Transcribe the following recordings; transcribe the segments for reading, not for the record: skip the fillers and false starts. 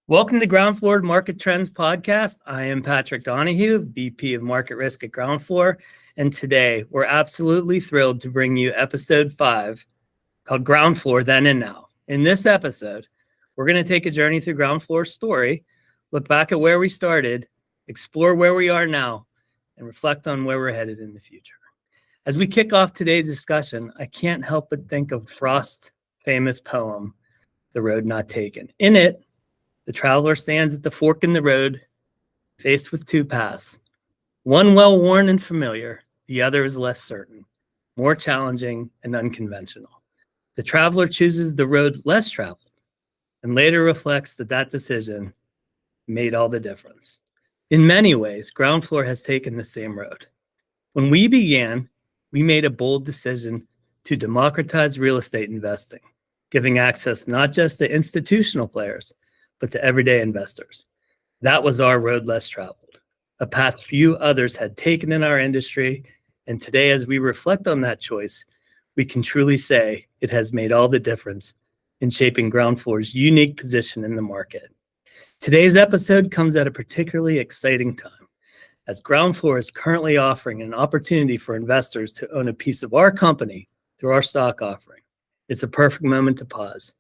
Welcome to Groundfloor Market Trends Podcast. I am Patrick Donahue, VP of Market Risk at Groundfloor, and today we're absolutely thrilled to bring you episode 5 called Groundfloor Then and Now. In this episode, we're going to take a journey through Groundfloor's story, look back at where we started, explore where we are now, and reflect on where we're headed in the future. As we kick off today's discussion, I can't help but think of Frost's famous poem, The Road Not Taken. In it, the traveler stands at the fork in the road, faced with two paths. One well-worn and familiar, the other is less certain, more challenging and unconventional. The traveler chooses the road less traveled and later reflects that decision made all the difference. In many ways, Groundfloor has taken the same road. When we began, we made a bold decision to democratize real estate investing, giving access not just to institutional players, but to everyday investors. That was our road less traveled, a path few others had taken in our industry. And today, as we reflect on that choice, we can truly say it has made all the difference in shaping Groundfloor's unique position in the market. Today's episode comes at a particularly exciting time, as Groundfloor is currently offering an opportunity for investors to own a piece of our company through our stock offering. It's a perfect moment to pause,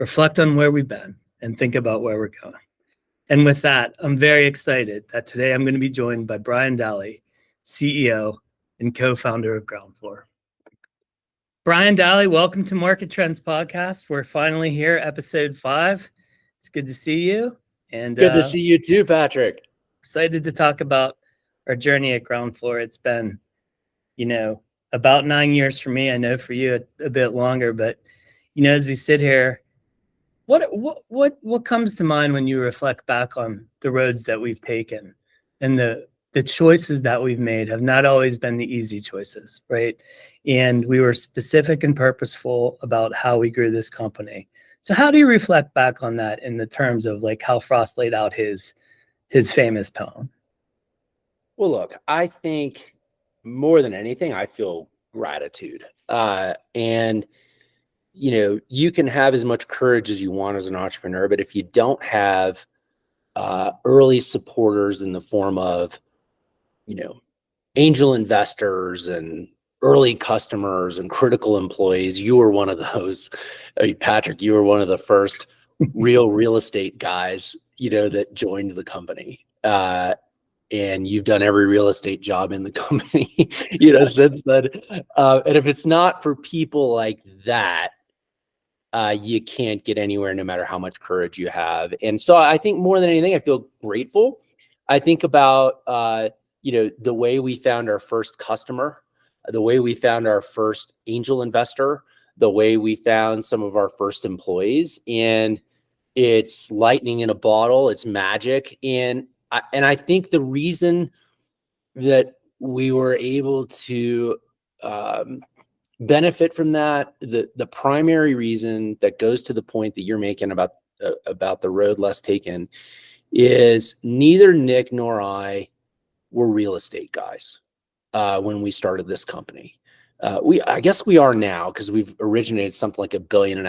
reflect on where we've been, and think about where we're going. And with that, I'm very excited that today I'm going to be joined by Brian Daly, CEO and co-founder of Groundfloor. Brian Daly, welcome to Market Trends Podcast. We're finally here, episode 5. It's good to see you. And good to see you too, Patrick. Excited to talk about our journey at Groundfloor. It's been, about 9 years for me. I know for you a bit longer, but as we sit here, what comes to mind when you reflect back on the roads that we've taken and the choices that we've made have not always been the easy choices, right? And we were specific and purposeful about how we grew this company. So how do you reflect back on that in the terms of like how Frost laid out his famous poem? Well, look, I think more than anything, I feel gratitude. And you can have as much courage as you want as an entrepreneur, but if you don't have early supporters in the form of, angel investors and early customers and critical employees, you were one of those. Patrick, you were one of the first real estate guys, that joined the company. And you've done every real estate job in the company, since then. And if it's not for people like that, you can't get anywhere no matter how much courage you have. And so I think more than anything, I feel grateful. I think about, the way we found our first customer, the way we found our first angel investor, the way we found some of our first employees. And it's lightning in a bottle. It's magic. And I think the reason that we were able to benefit from that, the primary reason that goes to the point that you're making about the road less taken, is neither Nick nor I were real estate guys when we started this company. I guess we are now, because we've originated something like $1.5 billion.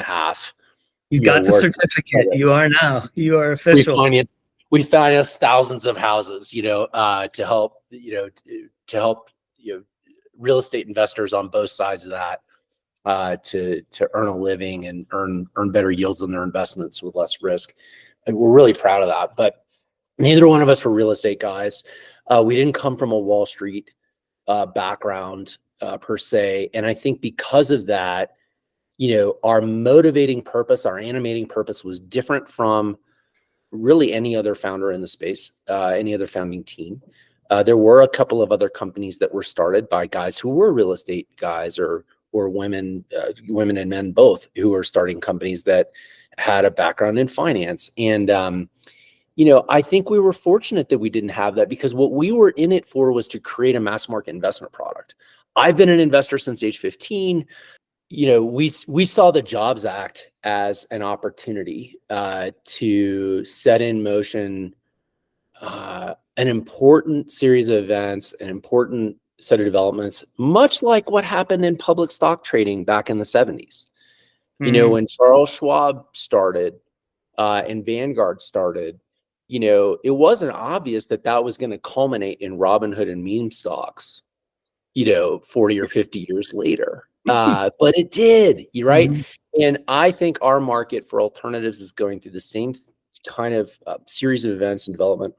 You got the certificate. You are now. You are official. We finance thousands of houses, to help real estate investors on both sides of that, to earn a living and earn better yields on their investments with less risk. And we're really proud of that. But neither one of us were real estate guys. We didn't come from a Wall Street background per se. And I think because of that, our motivating purpose, our animating purpose was different from really any other founder in the space, any other founding team. There were a couple of other companies that were started by guys who were real estate guys or women and men both, who were starting companies that had a background in finance. And, I think we were fortunate that we didn't have that, because what we were in it for was to create a mass market investment product. I've been an investor since age 15. We saw the Jobs Act as an opportunity to set in motion an important series of events, an important set of developments, much like what happened in public stock trading back in the 70s. When Charles Schwab started and Vanguard started, it wasn't obvious that that was going to culminate in Robinhood and meme stocks, 40 or 50 years later. But it did, right? Mm-hmm. And I think our market for alternatives is going through the same kind of series of events and development.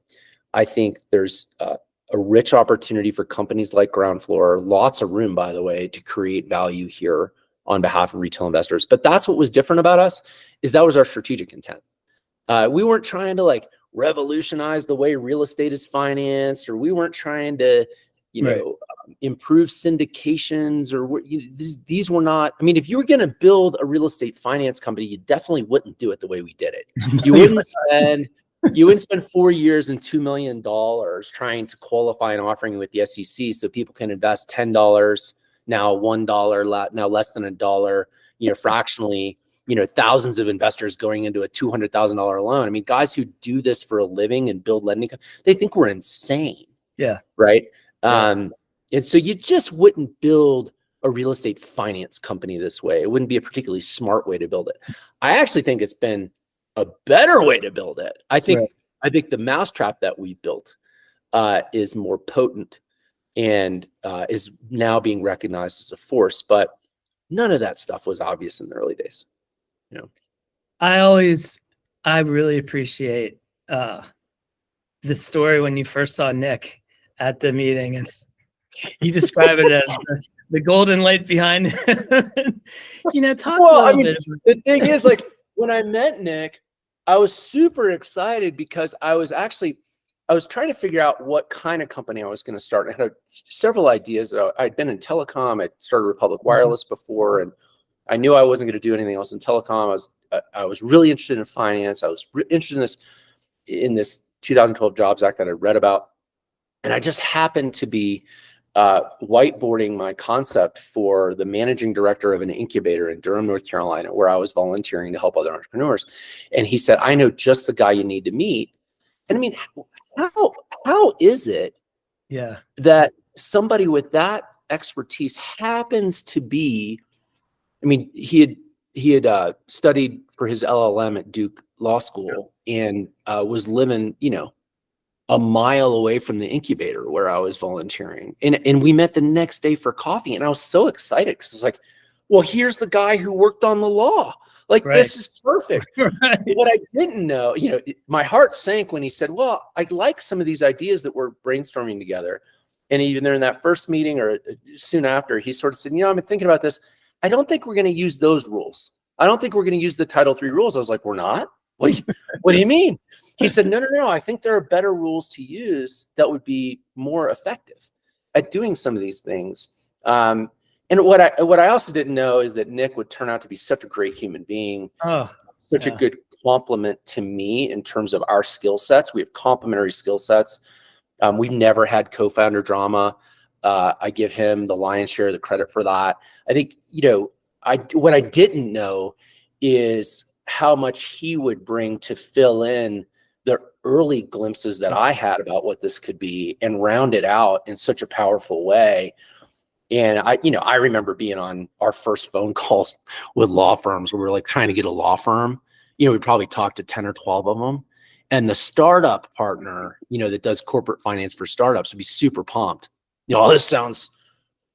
I think there's a rich opportunity for companies like Groundfloor, lots of room, by the way, to create value here on behalf of retail investors. But that's what was different about us, is that was our strategic intent. We weren't trying to like revolutionize the way real estate is financed, or we weren't trying to, improve syndications, or these were not. I mean, if you were going to build a real estate finance company, you definitely wouldn't do it the way we did it. You wouldn't spend 4 years and $2 million trying to qualify an offering with the SEC so people can invest $10, now $1, now less than $1, fractionally. Thousands of investors going into a $200,000 loan. I mean, guys who do this for a living and build lending, they think we're insane. Yeah. Right. And so you just wouldn't build a real estate finance company this way. It wouldn't be a particularly smart way to build it. I actually think it's been a better way to build it. I think the mousetrap that we built is more potent and is now being recognized as a force. But none of that stuff was obvious in the early days. I really appreciate the story when you first saw Nick at the meeting, and you describe it as the golden light behind him. Talk a little bit. The thing is, like, when I met Nick, I was super excited because I was trying to figure out what kind of company I was going to start. I had several ideas. I'd been in telecom. I started Republic Wireless before, and I knew I wasn't going to do anything else in telecom. I was really interested in finance. I was interested in this 2012 Jobs Act that I read about. And I just happened to be whiteboarding my concept for the managing director of an incubator in Durham, North Carolina, where I was volunteering to help other entrepreneurs. And he said, I know just the guy you need to meet. And I mean, how is it that somebody with that expertise happens to be, I mean, he had studied for his LLM at Duke Law School and was living, a mile away from the incubator where I was volunteering. And we met the next day for coffee. And I was so excited because it's like, well, here's the guy who worked on the law. Like, this is perfect. What I didn't know, my heart sank when he said, well, I like some of these ideas that we're brainstorming together. And even there in that first meeting or soon after, he sort of said, I've been thinking about this. I don't think we're going to use those rules. I don't think we're going to use the Title III rules. I was like, we're not? What do you mean? He said, no. I think there are better rules to use that would be more effective at doing some of these things. And what I also didn't know is that Nick would turn out to be such a great human being, such a good complement to me in terms of our skill sets. We have complementary skill sets. We've never had co-founder drama. I give him the lion's share of the credit for that. I think, what I didn't know is how much he would bring to fill in the early glimpses that I had about what this could be and round it out in such a powerful way. And I remember being on our first phone calls with law firms where we were like trying to get a law firm. We probably talked to 10 or 12 of them. And the startup partner, that does corporate finance for startups would be super pumped. This sounds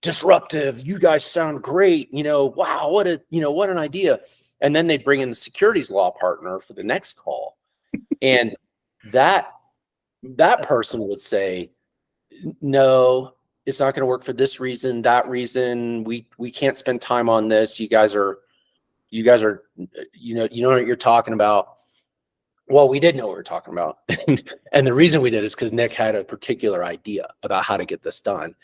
disruptive. You guys sound great. Wow, what an idea. And then they'd bring in the securities law partner for the next call. And that person would say, no, it's not going to work for this reason, that reason. We can't spend time on this. You guys are, you know what you're talking about. Well, we did know what we were talking about. And the reason we did is because Nick had a particular idea about how to get this done.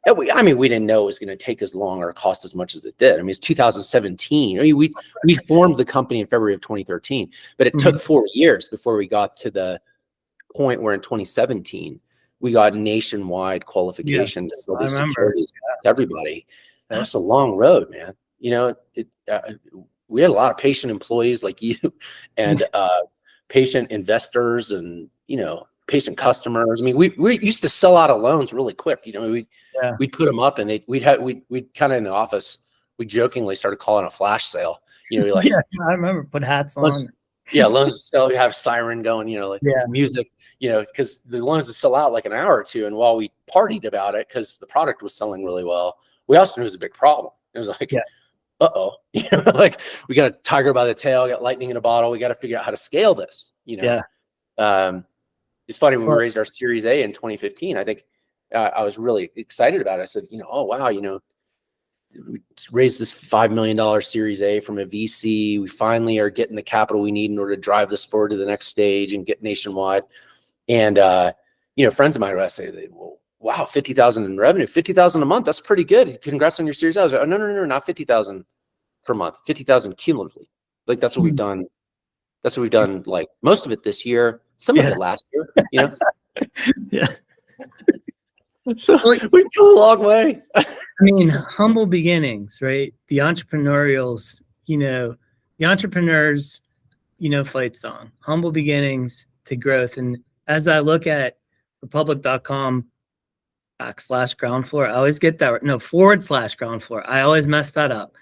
And we didn't know it was going to take as long or cost as much as it did. It's 2017. We formed the company in February of 2013, but it took 4 years before we got to the point where in 2017, we got nationwide qualification to sell these securities to everybody. That's a long road, man. We had a lot of patient employees like you and patient investors and, patient customers. We used to sell out of loans really quick. We'd put them up and we'd kind of in the office, we jokingly started calling a flash sale. I remember put hats on. Yeah, loans still have siren going, like Yeah. music, because the loans would sell out like an hour or two. And while we partied about it because the product was selling really well, we also knew it was a big problem. It was like, Yeah. uh-oh, like we got a tiger by the tail, got lightning in a bottle. We got to figure out how to scale this, Yeah. It's funny, when we Well, raised our Series A in 2015, I think I was really excited about it. I said, oh, wow, we raised this $5 million Series A from a VC. We finally are getting the capital we need in order to drive this forward to the next stage and get nationwide. And, friends of mine would say, well, wow, 50,000 in revenue, 50,000 a month. That's pretty good. Congrats on your Series A. I was like, oh, no, not 50,000 per month, 50,000 cumulatively. Like that's what we've done. That's what we've done. Like most of it this year, some of it last year, yeah. So we've come a long way. I mean, humble beginnings, right? The entrepreneurs, flight song, humble beginnings to growth. And as I look at republic.com/groundfloor, I always get that, no, /groundfloor. I always mess that up.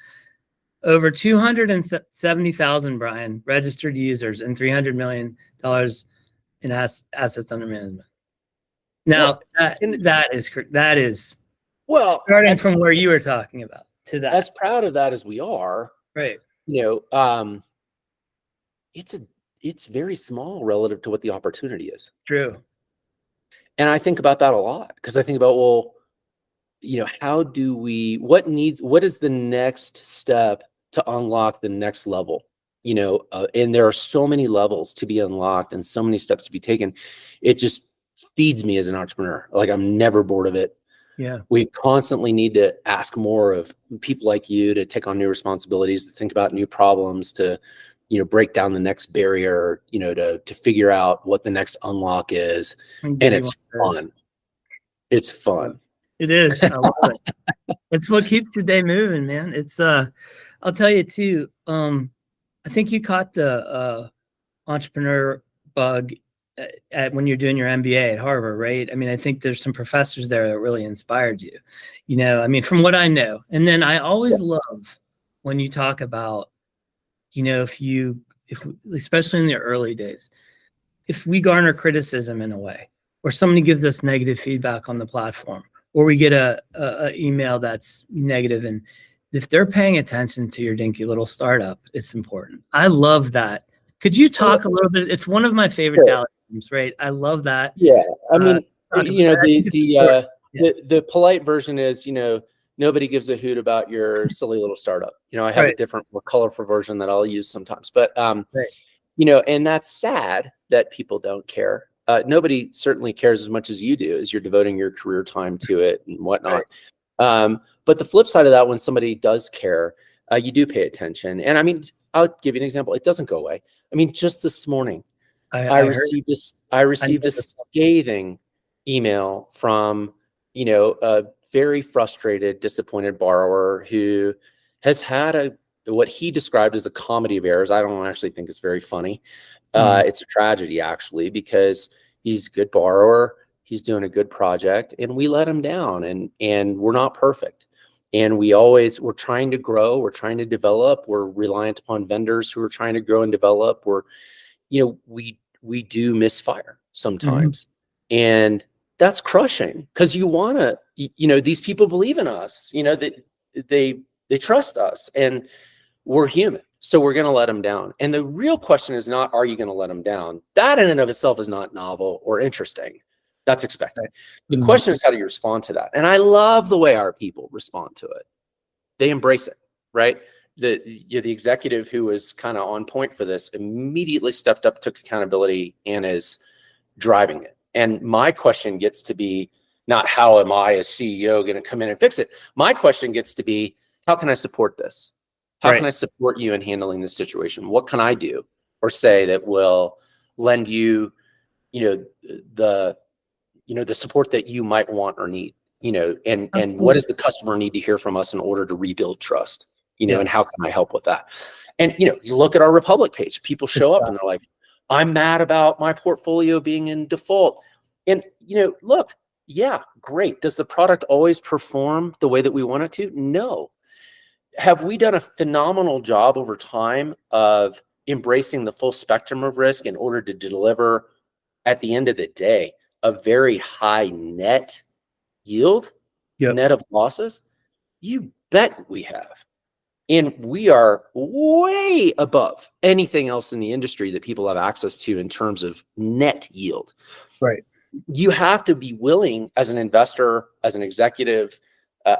Over 270,000, Brian, registered users and $300 million in assets under management. Now, that is well, starting from where you were talking about to that. As proud of that as we are, right? It's very small relative to what the opportunity is. True. And I think about that a lot because I think about, well, what is the next step to unlock the next level? And there are so many levels to be unlocked and so many steps to be taken. It just feeds me as an entrepreneur. Like I'm never bored of it. Yeah. We constantly need to ask more of people like you to take on new responsibilities, to think about new problems, to, break down the next barrier, to figure out what the next unlock is. And it's fun. It's fun. It is. I love it. It's what keeps the day moving, man. It's I'll tell you too. I think you caught the entrepreneur bug when you're doing your MBA at Harvard, right? I mean, I think there's some professors there that really inspired you. From what I know. And then I always love when you talk about, if especially in the early days, if we garner criticism in a way, or somebody gives us negative feedback on the platform, or we get a email that's negative, and if they're paying attention to your dinky little startup, it's important. I love that. Could you talk a little bit? It's one of my favorite games, right? I love that. Yeah, I mean, the polite version is, nobody gives a hoot about your silly little startup. I have a different, more colorful version that I'll use sometimes, but and that's sad that people don't care. Nobody certainly cares as much as you do, as you're devoting your career time to it and whatnot. But the flip side of that, when somebody does care, you do pay attention. And I mean, I'll give you an example. It doesn't go away. I mean, just this morning, I received a scathing email from, a very frustrated, disappointed borrower who has had what he described as a comedy of errors. I don't actually think it's very funny. It's a tragedy, actually, because he's a good borrower. He's doing a good project, and we let him down, and we're not perfect. And we're trying to grow. We're trying to develop. We're reliant upon vendors who are trying to grow and develop. We do misfire sometimes. And that's crushing because you want to, these people believe in us, that they trust us, and we're human. So we're going to let them down. And the real question is not, are you going to let them down? That in and of itself is not novel or interesting. That's expected. The question is, how do you respond to that? And I love the way our people respond to it. They embrace it, right? The executive who was kind of on point for this immediately stepped up, took accountability, and is driving it. And my question gets to be not, how am I as CEO going to come in and fix it? My question gets to be, how can I support this? How can I support you in handling this situation? What can I do or say that will lend you, the support that you might want or need, and what does the customer need to hear from us in order to rebuild trust, and how can I help with that? And, you look at our Republic page, people show up and they're like, I'm mad about my portfolio being in default. And, look, yeah, great. Does the product always perform the way that we want it to? No. Have we done a phenomenal job over time of embracing the full spectrum of risk in order to deliver, at the end of the day, a very high net yield, net of losses? You bet we have. And we are way above anything else in the industry that people have access to in terms of net yield. Right. You have to be willing as an investor, as an executive,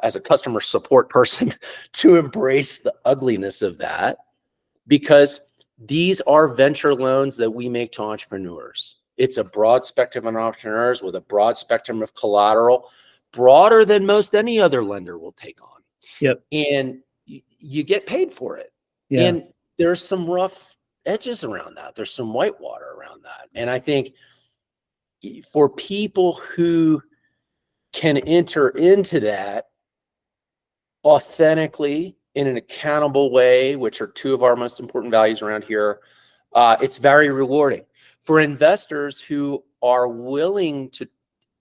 as a customer support person to embrace the ugliness of that, because these are venture loans that we make to entrepreneurs. It's a broad spectrum of entrepreneurs with a broad spectrum of collateral, broader than most any other lender will take on. Yep. And you get paid for it. Yeah. And there's some rough edges around that. There's some whitewater around that. And I think for people who can enter into that authentically in an accountable way, which are two of our most important values around here, it's very rewarding. For investors who are willing to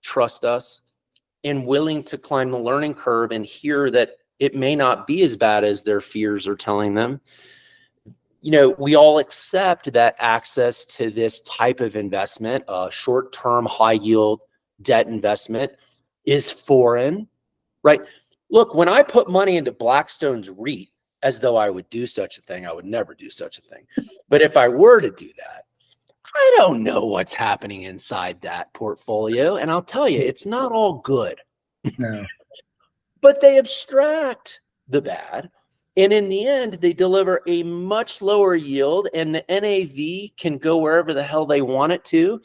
trust us and willing to climb the learning curve and hear that it may not be as bad as their fears are telling them, we all accept that access to this type of investment, a short-term high yield debt investment, is foreign, right? Look, when I put money into Blackstone's REIT, as though I would do such a thing, I would never do such a thing. But if I were to do that, I don't know what's happening inside that portfolio. And I'll tell you, it's not all good. No. But they abstract the bad. And in the end, they deliver a much lower yield, and the NAV can go wherever the hell they want it to.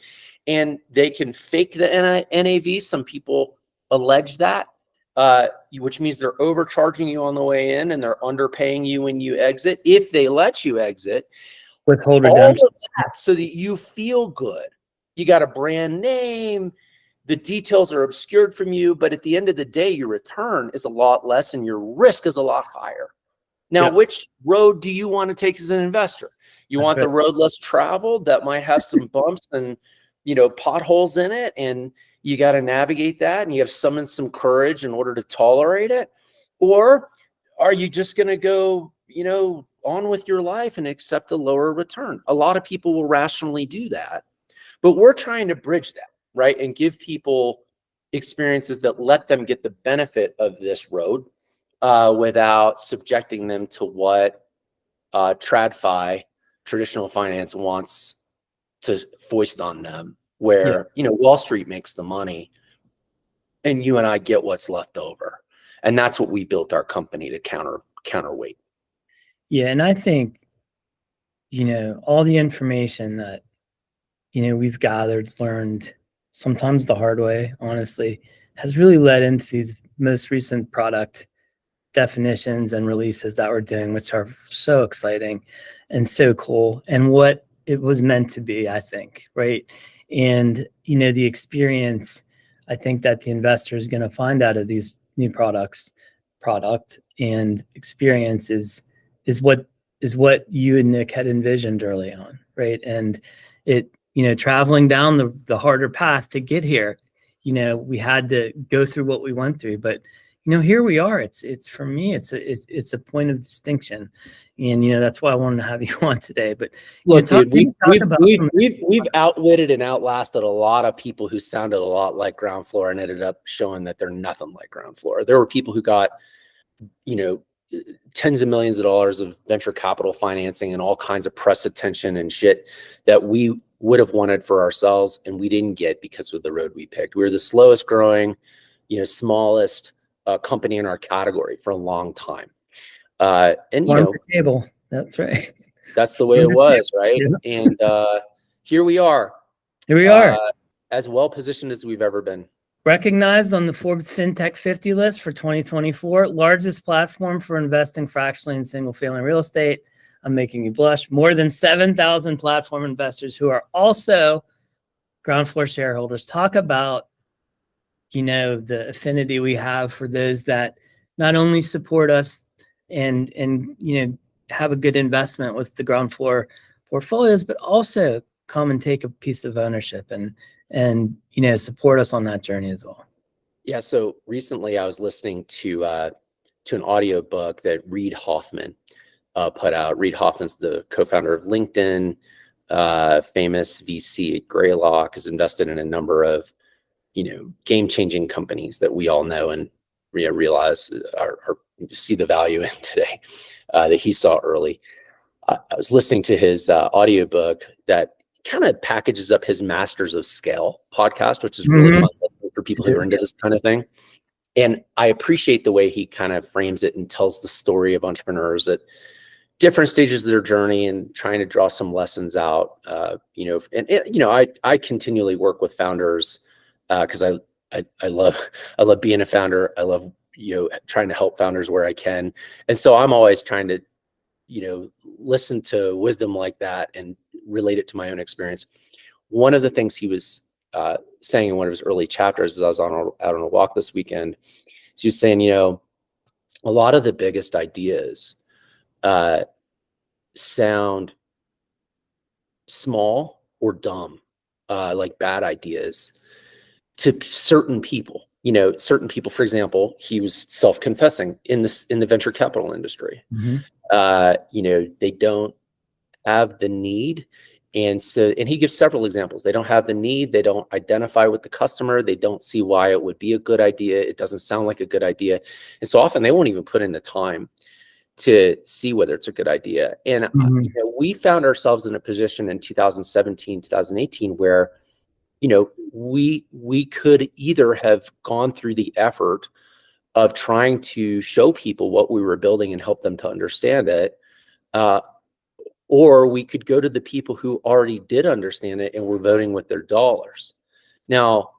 And they can fake the NAV. Some people allege that, which means they're overcharging you on the way in and they're underpaying you when you exit, if they let you exit. Withhold all redemption. of that so that you feel good. You got a brand name. The details are obscured from you, but at the end of the day, your return is a lot less and your risk is a lot higher. Now, which road do you want to take as an investor? You want the road less traveled that might have some bumps and, potholes in it, and you got to navigate that, and you have to summon some courage in order to tolerate it? Or are you just going to go, on with your life and accept a lower return? A lot of people will rationally do that, but we're trying to bridge that, right? And give people experiences that let them get the benefit of this road without subjecting them to what TradFi, traditional finance, wants to foist on them, where, Wall Street makes the money and you and I get what's left over. And that's what we built our company to counterweight. Yeah. And I think, all the information that, we've gathered, learned, sometimes the hard way, honestly, has really led into these most recent product definitions and releases that we're doing, which are so exciting and so cool, and what it was meant to be, I think, right? And, the experience, I think that the investor is going to find out of these new product and experience is what you and Nick had envisioned early on, right? And it, traveling down the harder path to get here, we had to go through what we went through, but here we are. It's for me, it's a point of distinction, and that's why I wanted to have you on today. But look, dude, we've outwitted and outlasted a lot of people who sounded a lot like Groundfloor and ended up showing that they're nothing like Groundfloor. There were people who got, tens of millions of dollars of venture capital financing and all kinds of press attention and shit that we would have wanted for ourselves, and we didn't get because of the road we picked. We were the slowest growing, smallest company in our category for a long time. And the table. That's right. That's the way it was, right? Yeah. And here we are. Here we are. As well positioned as we've ever been. Recognized on the Forbes FinTech 50 list for 2024, largest platform for investing fractionally in single-family real estate. I'm making you blush. More than 7,000 platform investors who are also Groundfloor shareholders. Talk about the affinity we have for those that not only support us and have a good investment with the Groundfloor portfolios, but also come and take a piece of ownership and support us on that journey as well. Yeah. So recently I was listening to an audio book that Reid Hoffman put out. Reid Hoffman's the co-founder of LinkedIn, famous VC at Greylock, has invested in a number of, game-changing companies that we all know and realize are see the value in today, that he saw early. I was listening to his audiobook that kind of packages up his Masters of Scale podcast, which is really fun for people who are into this kind of thing. And I appreciate the way he kind of frames it and tells the story of entrepreneurs at different stages of their journey and trying to draw some lessons out. I continually work with founders because I love being a founder. I love trying to help founders where I can, and so I'm always trying to listen to wisdom like that and relate it to my own experience. One of the things he was saying in one of his early chapters, as I was out on a walk this weekend, he was saying, a lot of the biggest ideas sound small or dumb, like bad ideas to certain people. Certain people, for example, he was self-confessing in the venture capital industry. They don't have the need. And he gives several examples. They don't have the need. They don't identify with the customer. They don't see why it would be a good idea. It doesn't sound like a good idea. And so often they won't even put in the time to see whether it's a good idea. And we found ourselves in a position in 2017, 2018, where, we could either have gone through the effort of trying to show people what we were building and help them to understand it, or we could go to the people who already did understand it and were voting with their dollars. Now,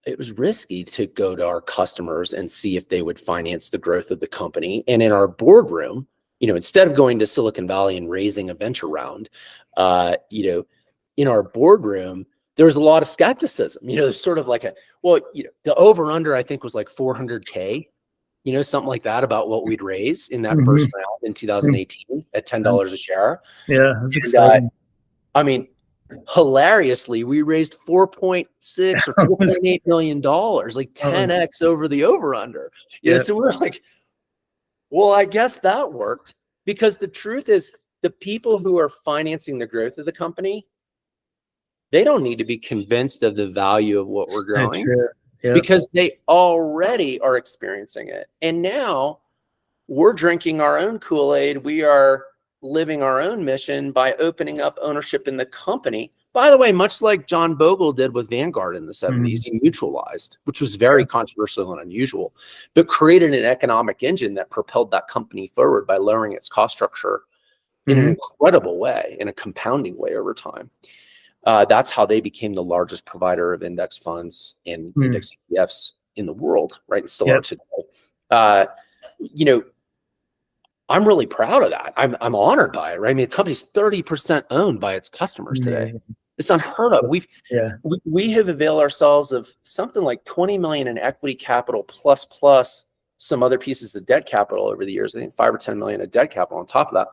it was risky to go to our customers and see if they would finance the growth of the company. And in our boardroom, instead of going to Silicon Valley and raising a venture round, in our boardroom, there was a lot of skepticism. There's sort of like the over under, I think, was like 400K, something like that, about what we'd raise in that first round in 2018 at $10 a share. Yeah, that's exciting. Hilariously, we raised 4.6 or 4.8 million dollars, like 10x over the over under. So we're like, well, I guess that worked, because the truth is, the people who are financing the growth of the company, they don't need to be convinced of the value of what we're growing, because they already are experiencing it. And now we're drinking our own Kool-Aid. We are living our own mission by opening up ownership in the company. By the way, much like John Bogle did with Vanguard in the 70s, he mutualized, which was very controversial and unusual, but created an economic engine that propelled that company forward by lowering its cost structure in an incredible way, in a compounding way over time. That's how they became the largest provider of index funds and index ETFs in the world, right? And still are today. I'm really proud of that. I'm honored by it, right? The company's 30% owned by its customers today. It's unheard of. We have availed ourselves of something like 20 million in equity capital plus some other pieces of debt capital over the years. I think 5 or 10 million of debt capital on top of that,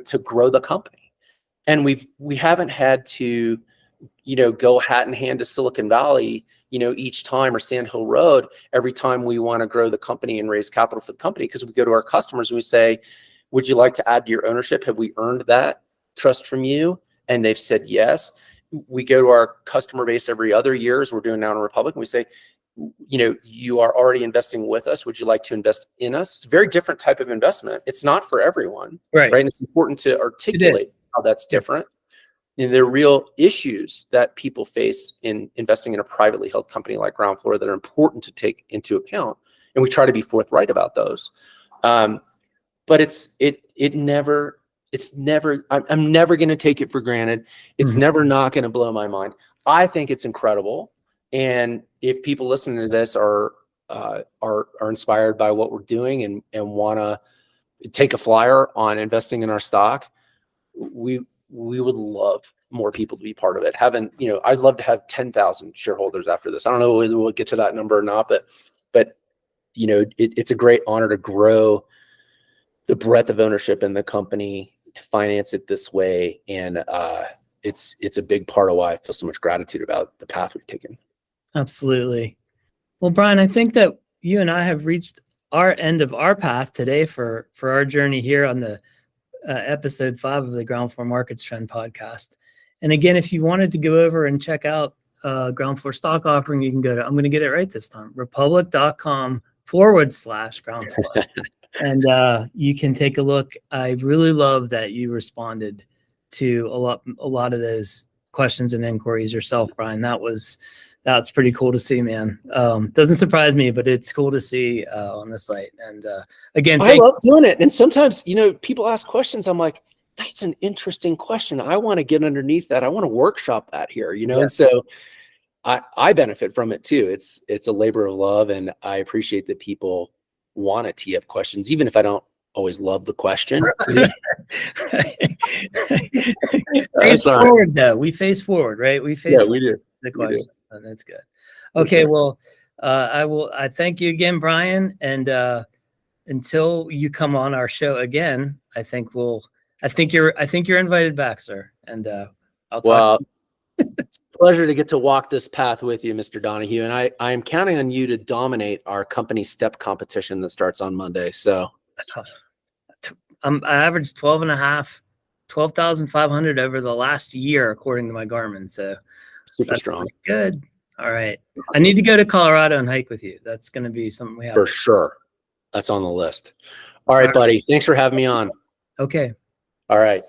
to grow the company. And we haven't had to, go hat in hand to Silicon Valley, each time, or Sand Hill Road, every time we want to grow the company and raise capital for the company, because we go to our customers and we say, would you like to add to your ownership? Have we earned that trust from you? And they've said yes. We go to our customer base every other year, as we're doing now in Republic, and we say, you are already investing with us. Would you like to invest in us? It's a very different type of investment. It's not for everyone, right? And it's important to articulate how that's different. And there are real issues that people face in investing in a privately held company like Groundfloor that are important to take into account, and we try to be forthright about those. But I'm never going to take it for granted. It's never not going to blow my mind. I think it's incredible. And if people listening to this are inspired by what we're doing and want to take a flyer on investing in our stock, we would love more people to be part of it. I'd love to have 10,000 shareholders after this. I don't know whether we'll get to that number or not, but it's a great honor to grow the breadth of ownership in the company, to finance it this way. And it's a big part of why I feel so much gratitude about the path we've taken. Absolutely. Well, Brian, I think that you and I have reached our end of our path today for our journey here on the episode 5 of the Groundfloor Markets Trend podcast. And again, if you wanted to go over and check out Groundfloor stock offering, you can go to, I'm going to get it right this time, republic.com/Groundfloor. And you can take a look. I really love that you responded to a lot of those questions and inquiries yourself, Brian. That's pretty cool to see, man. Doesn't surprise me, but it's cool to see on the site. And again, I love doing it. And sometimes, people ask questions. I'm like, that's an interesting question. I want to get underneath that. I want to workshop that here, Yeah. And so I benefit from it too. It's a labor of love, and I appreciate that people want to tee up questions, even if I don't always love the question. Face forward, though. We face forward, right? We face we do the question, and that's good. Okay, well, I thank you again, Brian, and until you come on our show again, I think you're invited back, sir. And I'll talk. Well, it's a pleasure to get to walk this path with you, Mr. Donahue, and I am counting on you to dominate our company step competition that starts on Monday. So I averaged 12,500 over the last year, according to my Garmin. So super strong. Good. All right. I need to go to Colorado and hike with you. That's going to be something we have. For sure. That's on the list. All right, buddy. Thanks for having me on. Okay. All right.